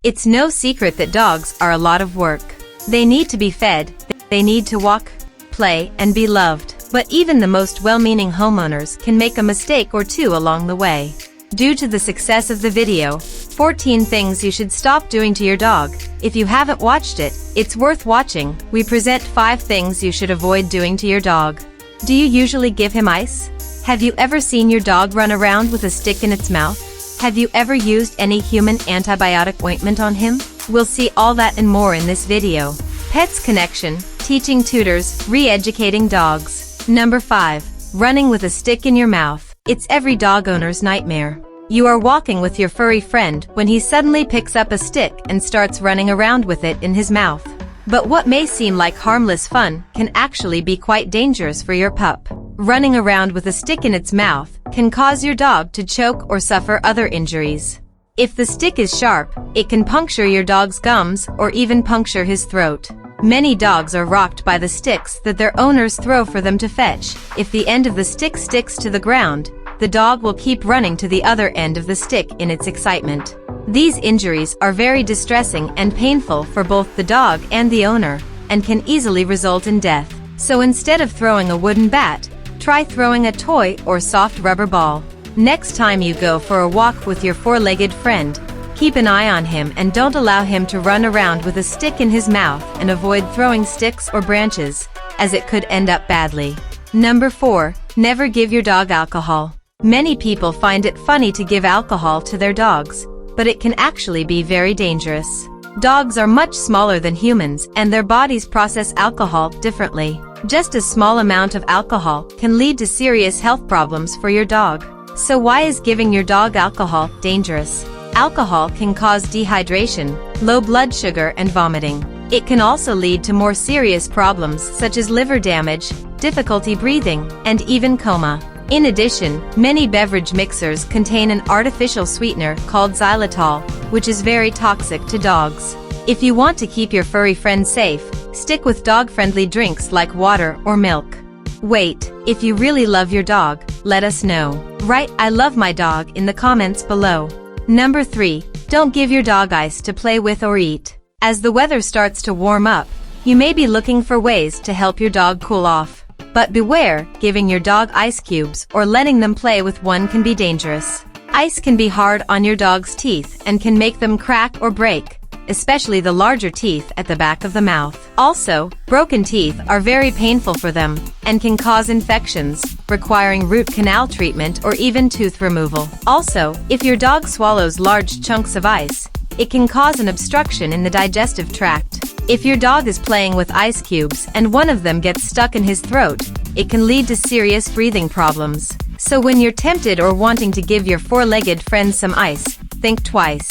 It's no secret that dogs are a lot of work. They need to be fed, they need to walk, play, and be loved. But even the most well-meaning homeowners can make a mistake or two along the way. Due to the success of the video, 14 things you should stop doing to your dog. If you haven't watched it, it's worth watching. We present 5 things you should avoid doing to your dog. Do you usually give him ice? Have you ever seen your dog run around with a stick in its mouth? Have you ever used any human antibiotic ointment on him? We'll see all that and more in this video. Pets Connection, teaching tutors, re-educating dogs. Number 5. Running with a stick in your mouth. It's every dog owner's nightmare. You are walking with your furry friend when he suddenly picks up a stick and starts running around with it in his mouth. But what may seem like harmless fun can actually be quite dangerous for your pup. Running around with a stick in its mouth can cause your dog to choke or suffer other injuries. If the stick is sharp, it can puncture your dog's gums or even puncture his throat. Many dogs are rocked by the sticks that their owners throw for them to fetch. If the end of the stick sticks to the ground, the dog will keep running to the other end of the stick in its excitement. These injuries are very distressing and painful for both the dog and the owner, and can easily result in death. So instead of throwing a wooden bat, try throwing a toy or soft rubber ball. Next time you go for a walk with your four-legged friend, keep an eye on him and don't allow him to run around with a stick in his mouth, and avoid throwing sticks or branches, as it could end up badly. Number 4. Never give your dog alcohol. Many people find it funny to give alcohol to their dogs, but it can actually be very dangerous. Dogs are much smaller than humans and their bodies process alcohol differently. Just a small amount of alcohol can lead to serious health problems for your dog. So why is giving your dog alcohol dangerous? Alcohol can cause dehydration, low blood sugar, and vomiting. It can also lead to more serious problems such as liver damage, difficulty breathing, and even coma. In addition, many beverage mixers contain an artificial sweetener called xylitol, which is very toxic to dogs. If you want to keep your furry friend safe, stick with dog-friendly drinks like water or milk. Wait, if you really love your dog, let us know. Write "I love my dog" in the comments below. Number 3. Don't give your dog ice to play with or eat. As the weather starts to warm up, you may be looking for ways to help your dog cool off. But beware, giving your dog ice cubes or letting them play with one can be dangerous. Ice can be hard on your dog's teeth and can make them crack or break, especially the larger teeth at the back of the mouth. Also, broken teeth are very painful for them and can cause infections, requiring root canal treatment or even tooth removal. Also, if your dog swallows large chunks of ice, it can cause an obstruction in the digestive tract. If your dog is playing with ice cubes and one of them gets stuck in his throat, it can lead to serious breathing problems. So when you're tempted or wanting to give your four-legged friend some ice, think twice.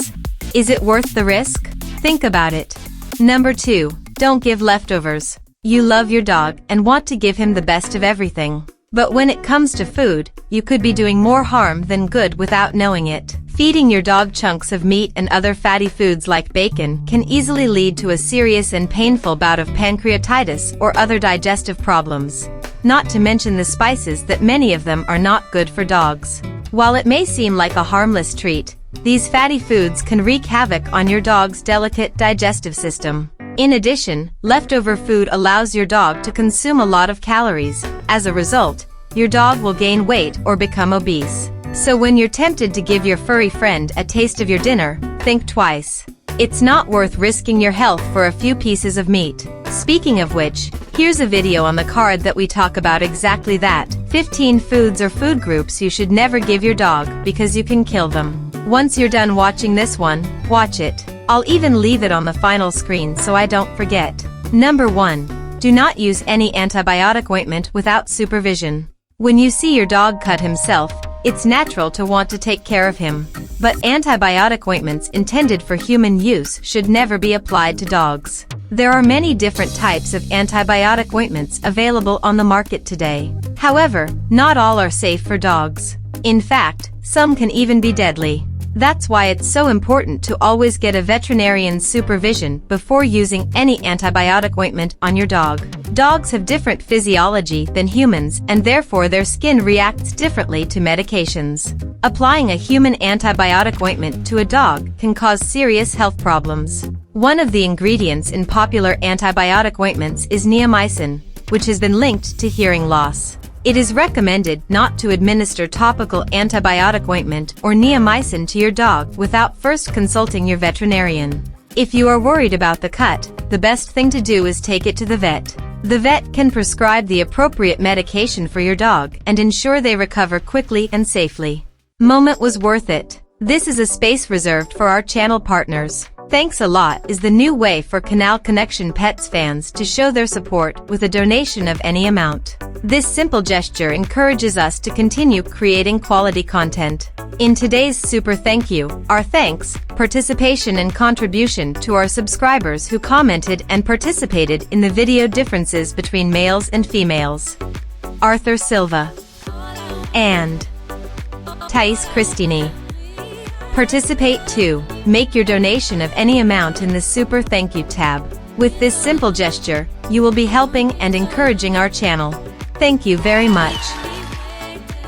Is it worth the risk? Think about it. Number 2. Don't give leftovers. You love your dog and want to give him the best of everything. But when it comes to food, you could be doing more harm than good without knowing it. Feeding your dog chunks of meat and other fatty foods like bacon can easily lead to a serious and painful bout of pancreatitis or other digestive problems. Not to mention the spices, that many of them are not good for dogs. While it may seem like a harmless treat, these fatty foods can wreak havoc on your dog's delicate digestive system. In addition, leftover food allows your dog to consume a lot of calories. As a result, your dog will gain weight or become obese. So when you're tempted to give your furry friend a taste of your dinner, think twice. It's not worth risking your health for a few pieces of meat. Speaking of which, here's a video on the card that we talk about exactly that. 15 foods or food groups you should never give your dog because you can kill them. Once you're done watching this one, watch it. I'll even leave it on the final screen so I don't forget. Number 1. Do not use any antibiotic ointment without supervision. When you see your dog cut himself, it's natural to want to take care of him. But antibiotic ointments intended for human use should never be applied to dogs. There are many different types of antibiotic ointments available on the market today. However, not all are safe for dogs. In fact, some can even be deadly. That's why it's so important to always get a veterinarian's supervision before using any antibiotic ointment on your dog. Dogs have different physiology than humans, and therefore their skin reacts differently to medications. Applying a human antibiotic ointment to a dog can cause serious health problems. One of the ingredients in popular antibiotic ointments is neomycin, which has been linked to hearing loss. It is recommended not to administer topical antibiotic ointment or neomycin to your dog without first consulting your veterinarian. If you are worried about the cut, the best thing to do is take it to the vet. The vet can prescribe the appropriate medication for your dog and ensure they recover quickly and safely. Moment was worth it. This is a space reserved for our channel partners. Thanks a lot is the new way for Canal Connection Pets fans to show their support with a donation of any amount. This simple gesture encourages us to continue creating quality content. In today's super thank you, our thanks, participation and contribution to our subscribers who commented and participated in the video differences between males and females. Arthur Silva and Thais Christini. Participate too. Make your donation of any amount in the Super Thank You tab. With this simple gesture, you will be helping and encouraging our channel. Thank you very much.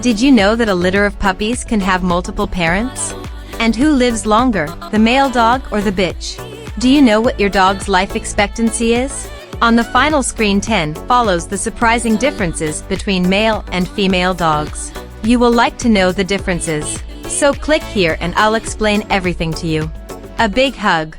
Did you know that a litter of puppies can have multiple parents? And who lives longer, the male dog or the bitch? Do you know what your dog's life expectancy is? On the final screen 10 follows the surprising differences between male and female dogs. You will like to know the differences. So click here and I'll explain everything to you. A big hug.